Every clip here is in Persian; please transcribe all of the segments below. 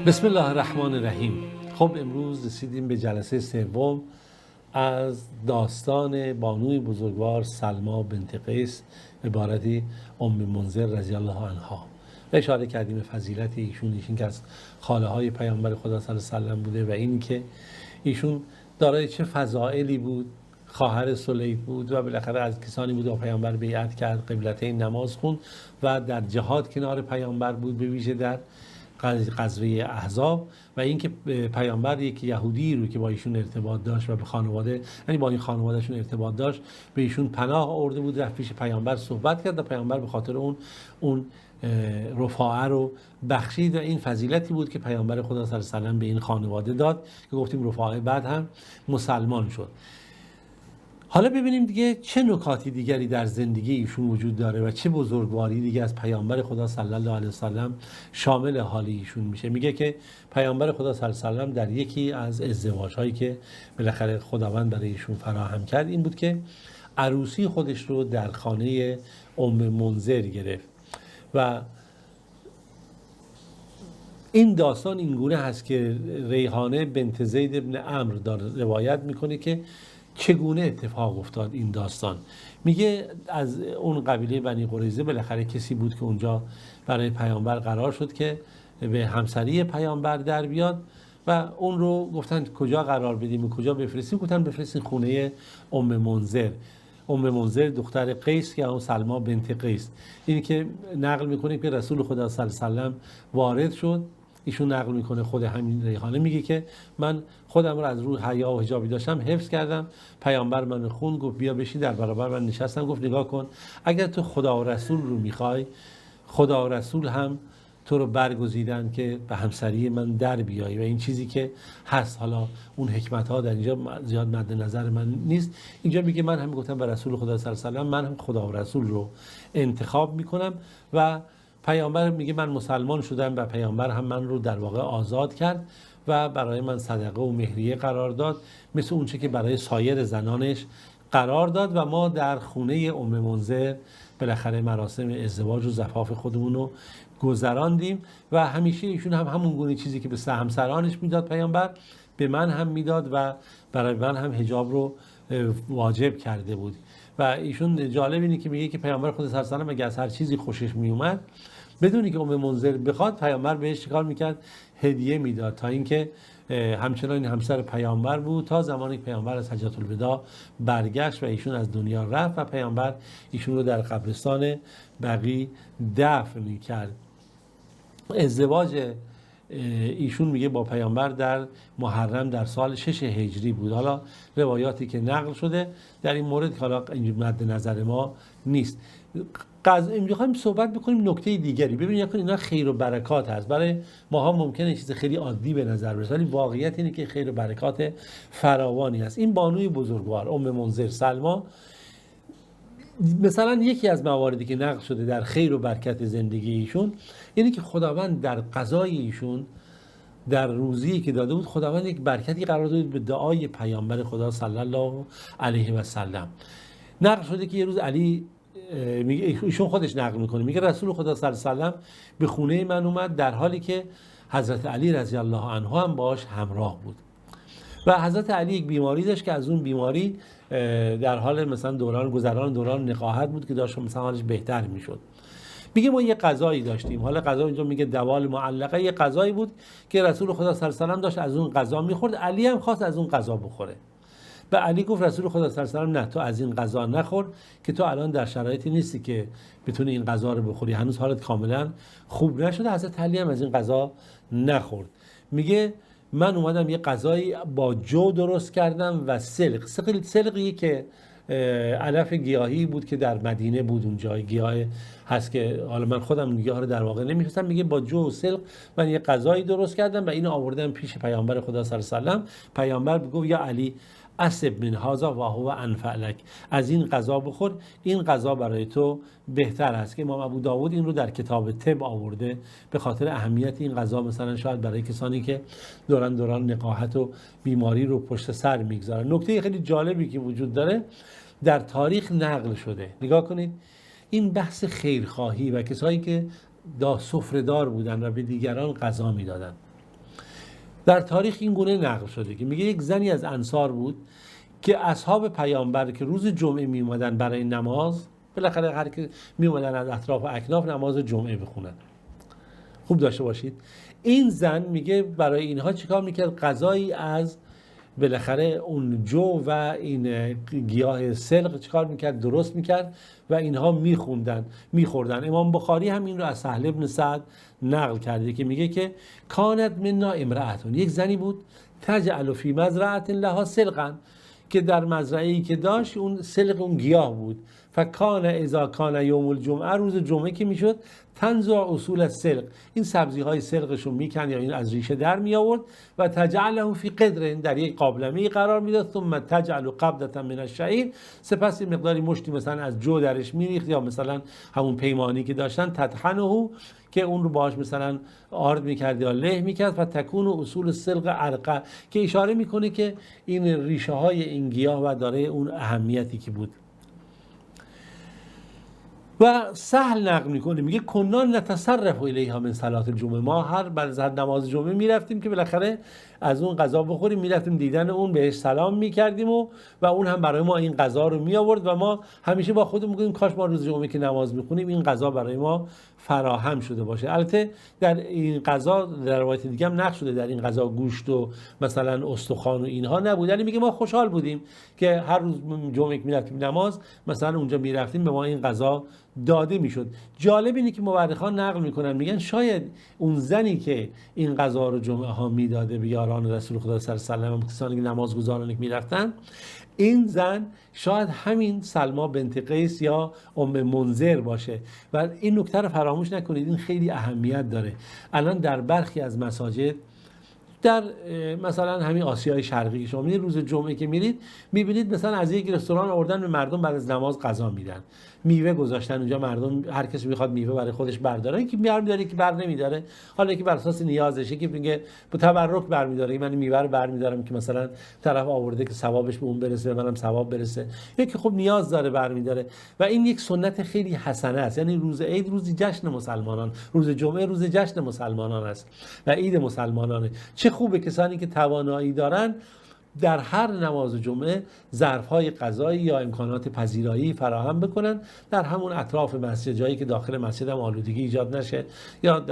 بسم الله الرحمن الرحیم. خب امروز رسیدیم به جلسه سوم از داستان بانوی بزرگوار سلما بنت قیس، عبارتی ام منذر رضی الله عنها. اشاره کردیم به فضیلت ایشون که از خاله های پیامبر خدا صلی الله علیه و سلم بوده و این که ایشون دارای چه فضائلی بود، خواهر سلیف بود و بالاخره از کسانی بود که پیامبر بیعت کرد، قبلتین نماز خوند و در جهاد کنار پیامبر بود، به ویژه در غزوه احزاب، و اینکه پیامبر یک یهودی رو که با ایشون ارتباط داشت و به خانواده، یعنی با این خانوادهشون ارتباط داشت، به ایشون پناه آورده بود، رفت پیش پیامبر صحبت کرد و پیامبر به خاطر اون رفاعه رو بخشید و این فضیلتی بود که پیامبر خدا صلی الله علیه و سلم به این خانواده داد که گفتیم رفاعه بعد هم مسلمان شد. حالا ببینیم دیگه چه نکاتی دیگری در زندگی ایشون وجود داره و چه بزرگواری دیگه از پیامبر خدا صلی الله علیه و سلم شامل حال ایشون میشه. میگه که پیامبر خدا صلی الله علیه و سلم در یکی از ازدواج‌هایی که بالاخره خداوند برای ایشون فراهم کرد این بود که عروسی خودش رو در خانه ام منذر گرفت و این داستان اینگونه هست که ریحانه بنت زید ابن عمرو روایت میکنه که چگونه اتفاق افتاد این داستان. میگه از اون قبیله بنی قریظه بالاخره کسی بود که اونجا برای پیامبر قرار شد که به همسری پیامبر در بیاد و اون رو گفتن کجا قرار بدیم، کجا بفرستیم، گفتن بفرستین خونه ام منذر. ام منذر دختر قیس که اون سلما بنت قیس. این که نقل میکنه که رسول خدا صلی الله علیه و سلم وارد شد، ایشون نقل میکنه، خود همین ریحانه میگه که من خودم رو از روی حیا و حجابی داشتم حفظ کردم، پیامبر من خون، گفت بیا بشین در برابر من نشستم، گفت نگاه کن اگر تو خدا و رسول رو میخوای، خدا و رسول هم تو رو برگزیدن که به همسری من در بیایی و این چیزی که هست. حالا اون حکمت ها در اینجا زیاد مد نظر من نیست. اینجا میگه من هم گفتم به رسول خدا صلی الله علیه و سلم من هم خدا و رسول رو انتخاب میکنم و پیامبر میگه من مسلمان شدم و پیامبر هم من رو در واقع آزاد کرد و برای من صدقه و مهریه قرار داد مثل اونچه که برای سایر زنانش قرار داد و ما در خونه ام منذر بالاخره مراسم ازدواج و زفاف خودمون رو گذراندیم و همیشه ایشون هم همون گونه چیزی که به همسرانش میداد پیامبر به من هم میداد و برای من هم حجاب رو واجب کرده بود. و ایشون جالب اینه که میگه که پیامبر خدا صلی الله علیه و سلم اگه از هر چیزی خوشش میومد بدونی که ام منذر بخواد پیامبر بهش چیکار میکرد؟ هدیه میداد، تا اینکه همچنان همسر پیامبر بود تا زمانی که پیامبر از حجۃ الوداع برگشت و ایشون از دنیا رفت و پیامبر ایشون رو در قبرستان بقیع دفن کرد. ازدواج ایشون میگه با پیامبر در محرم در سال 6 هجری بود. حالا روایاتی که نقل شده در این مورد که حالا مد نظر ما نیست. میخوایم صحبت بکنیم نکته دیگری. ببینید اینا خیر و برکات هست. برای ماها ممکنه چیز خیلی عادی به نظر برسه ولی واقعیت اینه که خیر و برکات فراوانی هست. این بانوی بزرگوار ام منذر سلما مثلا یکی از مواردی که نقل شده در خیر و برکت زندگی ایشون اینه که خداوند در قضای ایشون در روزی که داده بود خداوند یک برکتی قرار داده به دعای پیامبر خدا صلی الله علیه و سلم. نقل شده که یه روز علی میگه، ایشون خودش نقل میکنه، میگه رسول خدا صلی الله علیه و سلم به خونه من اومد در حالی که حضرت علی رضی الله عنه هم باش همراه بود و حضرت علی یک بیماری داشت که از اون بیماری در حال مثلا گذران دوران نقاهت بود که داشت مثلا حالش بهتر میشد. میگه ما یه غذایی داشتیم، حالا غذا اینجا میگه دوال معلقه، یه غذایی بود که رسول خدا صلی الله علیه و سلم داشت از اون غذا میخورد، علی هم خواست از اون غذا بخوره. به علی گفت رسول خدا صلی الله علیه و سلم نه، تو از این غذا نخور که تو الان در شرایطی نیستی که بتونی این غذا رو بخوری، هنوز حالت کاملا خوب نشده. حضرت علی هم از این غذا نخورد. میگه من اومدم یه غذایی با جو درست کردم و سلقی که علف گیاهی بود که در مدینه بود، اونجا گیاه هست که حالا من خودم گیاه رو در واقع نمی‌شناسم. میگه با جو و سلق من یه غذایی درست کردم و اینو آوردم پیش پیامبر خدا صلی الله علیه و سلم. پیامبر گفت یا علی اسب من هذا و هو انفع لک، از این غذا بخور، این غذا برای تو بهتر است. که امام ابو داود این رو در کتاب طب آورده به خاطر اهمیت این غذا، مثلا شاید برای کسانی که دوران نقاهت و بیماری رو پشت سر میگذارن. نکته خیلی جالبی که وجود داره در تاریخ نقل شده، نگاه کنید، این بحث خیرخواهی و کسایی که سفره‌دار بودن و به دیگران غذا میدادن. در تاریخ این گونه نقل شده که میگه یک زنی از انصار بود که اصحاب پیامبر که روز جمعه می اومدن برای نماز، بالاخره هر کی می اومدن از اطراف و اکناف نماز جمعه بخونن. خوب داشته باشید، این زن میگه برای اینها چیکار میکرد؟ غذایی از بالاخره اون جو و این گیاه سلق چیکار میکرد؟ درست میکرد و اینها میخوردن. امام بخاری هم این رو از سهل بن سعد نقل کرده که میگه که کانت منا امرأتون، یک زنی بود تجعل فی مزرعة لها سلقا، که در مزرعه‌ای که داشت اون سلق اون گیاه بود. فکان اذا کان یوم الجمعه، روز جمعه که میشد، تنزع اصول السلق، این سبزی های سلقشون میکند یا این از ریشه در می آورد و تجعله فی قدر، در یک قابلمه قرار میداد. ثم تجعل قبضه من الشعیر، سپس مقداری مشتی مثلا از جو درش میریخت یا مثلا همون پیمانی که داشتن، تطحنه، که اون رو باهاش مثلا آرد میکرد یا له میکرد. و تکون اصول السلق عرقه، که اشاره میکنه که این ریشه های این گیاه و داره اون اهمیتی که بود. و سهل نقل میکنه میگه کنا نتصرف الیها من صلاه الجمعه، ما هر بعد از نماز جمعه میرفتیم که بالاخره از اون غذا بخوریم، میرفتیم دیدن اون، بهش سلام میکردیم و اون هم برای ما این غذا رو می آورد و ما همیشه با خودمون میگیم کاش ما روز جمعه که نماز میخونیم این غذا برای ما فراهم شده باشه. البته در این غذا در روایت دیگه هم نقش شده در این غذا گوشت و مثلا استخوان و اینها نبود، یعنی میگه ما خوشحال بودیم که هر روز جمعه که میرفتیم نماز مثلا اونجا میرفتیم به ما این غذا داده میشد. جالب اینه که مورخان نقل میکنن میگن شاید اون زنی که این غذا رو جمعه ها میداده به یاران رسول خدا صلی الله علیه و آله، کسانی که نمازگزارانی که میرفتن، این زن شاید همین سلما بنت قیس یا ام منذر باشه. و این نکته رو فراموش نکنید، این خیلی اهمیت داره. الان در برخی از مساجد در مثلا همین آسیای شرقی شما میرید روز جمعه که میرید میبینید مثلا از یک رستوران آوردن به مردم بعد از نماز غذا میدن، میوه گذاشتن اونجا، مردم هر کسی میخواد میوه برای خودش برداره، یکی برمی‌داره که بر نمیداره، حالا یکی بر اساس نیازشه که میگه به تبرک برمی‌داره، من میوه رو برمی‌دارم که مثلا طرف آورده که ثوابش به اون برسه، منم ثواب برسه، یکی خب نیاز داره برمی‌داره. و این یک سنت خیلی حسنه است، یعنی روز عید روزی جشن مسلمانان، روز جمعه روز جشن مسلمانان است و عید مسلمانانه. چه خوبه کسانی که توانایی دارن در هر نماز جمعه ظرف‌های غذایی یا امکانات پذیرایی فراهم بکنن در همون اطراف مسجد، جایی که داخل مسجد هم آلودگی ایجاد نشه یا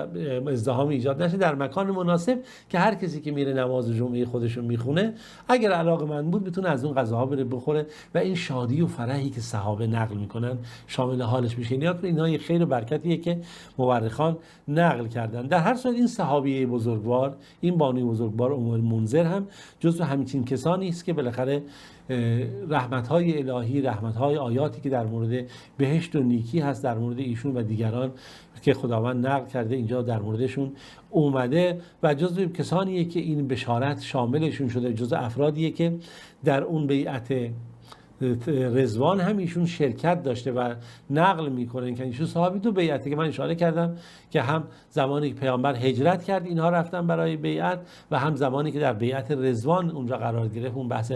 ازدحام ایجاد نشه، در مکان مناسب که هر کسی که میره نماز جمعه خودشون میخونه اگر علاقه‌مند بود بتونه از اون غذاها بره بخوره و این شادی و فرحی که صحابه نقل میکنن شامل حالش میشه. اینا یه خیر و برکتیه که مورخان نقل کردن. در هر صورت این صحابیه بزرگوار، این بانوی بزرگوار ام المنذر هم جزو همین کسانی است که بالاخره رحمت‌های الهی، رحمت‌های آیاتی که در مورد بهشت و نیکی هست در مورد ایشون و دیگران که خداوند نقل کرده اینجا در موردشون اومده و جزو کسانیه که این بشارت شاملشون شده، جزو افرادیه که در اون بیعت رضوان هم ایشون شرکت داشته و نقل میکنه که ایشون صحابی دو بیعتی که من اشاره کردم که هم زمانی که پیامبر هجرت کرد اینها رفتن برای بیعت و هم زمانی که در بیعت رضوان اونجا قرار گرفت، اون بحث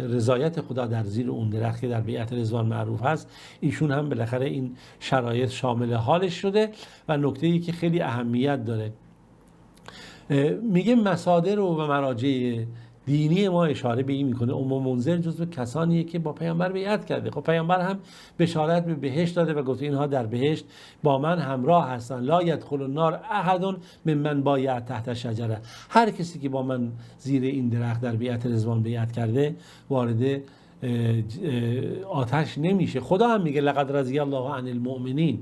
رضایت خدا در زیر اون درخت که در بیعت رضوان معروف هست، ایشون هم بالاخره این شرایط شامل حالش شده. و نکته‌ای که خیلی اهمیت داره میگه مصادر و مراجع دینی ما اشاره به این میکنه ام منذر جزو کسانیه که با پیامبر بیعت کرده. خب پیامبر هم بشارت به بهشت داده و گفته اینها در بهشت با من همراه هستن، لا یدخل النار احد ممن بایع تحت شجره، هر کسی که با من زیر این درخت در بیعت رضوان بیعت کرده وارد آتش نمیشه. خدا هم میگه لقد رضی الله عن المؤمنین،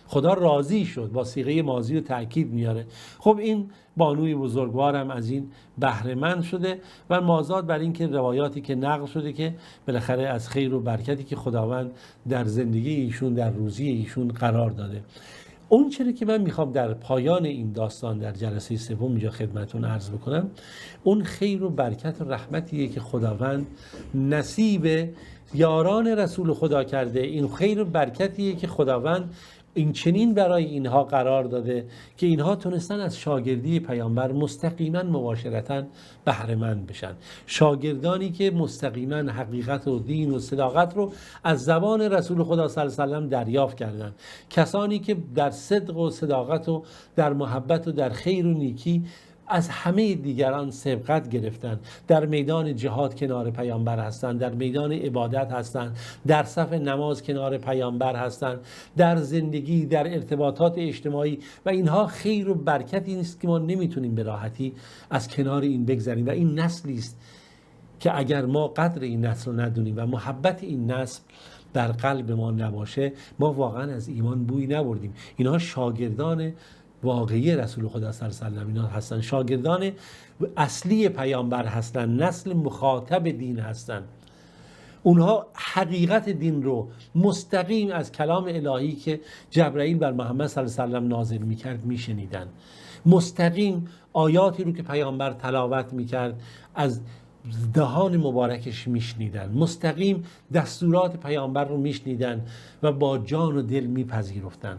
خدا راضی شد، با صیغه ماضی رو تأکید میاره. خب این بانوی بزرگوارم از این بهره مند شده و مازاد بر این که روایاتی که نقل شده که بالاخره از خیر و برکتی که خداوند در زندگی ایشون، در روزی ایشون قرار داده. اون چیزی که من میخوام در پایان این داستان در جلسه سوم اینجا خدمتتون عرض بکنم، اون خیر و برکت و رحمتیه که خداوند نصیب یاران رسول خدا کرده. این خیر و برکتیه که خداوند این چنین برای اینها قرار داده که اینها تونستن از شاگردی پیامبر مستقیما مباشرتا بهره مند بشن. شاگردانی که مستقیما حقیقت و دین و صداقت رو از زبان رسول خدا صلی الله علیه و آله دریافت کردند. کسانی که در صدق و صداقت و در محبت و در خیر و نیکی از همه دیگران سبقت گرفتن، در میدان جهاد کنار پیامبر هستند، در میدان عبادت هستند، در صف نماز کنار پیامبر هستند، در زندگی، در ارتباطات اجتماعی، و اینها خیر و برکتی نیست که ما نمیتونیم به راحتی از کنار این بگذریم. و این نسلی است که اگر ما قدر این نسل رو ندونیم و محبت این نسل در قلب ما نباشه، ما واقعا از ایمان بوی نبردیم. اینها شاگردان واقعی رسول خدا صلی الله علیه و آله اینا هستن، شاگردان اصلی پیامبر هستن، نسل مخاطب دین هستن. اونها حقیقت دین رو مستقیم از کلام الهی که جبرائیل بر محمد صلی الله علیه و آله نازل میکرد میشنیدن، مستقیم آیاتی رو که پیامبر تلاوت میکرد از دهان مبارکش میشنیدن، مستقیم دستورات پیامبر رو میشنیدن و با جان و دل میپذیرفتن.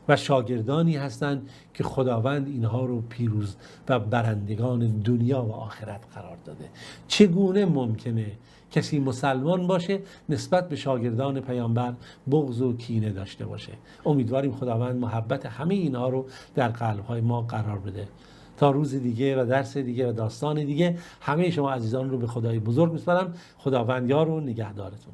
و شاگردانی هستند که خداوند اینها رو پیروز و برندگان دنیا و آخرت قرار داده. چگونه ممکنه کسی مسلمان باشه نسبت به شاگردان پیامبر بغض و کینه داشته باشه؟ امیدواریم خداوند محبت همه اینها رو در قلب‌های ما قرار بده. تا روز دیگه و درس دیگه و داستان دیگه، همه شما عزیزان رو به خدای بزرگ میسپارم. خداوند یار و نگهدارتون.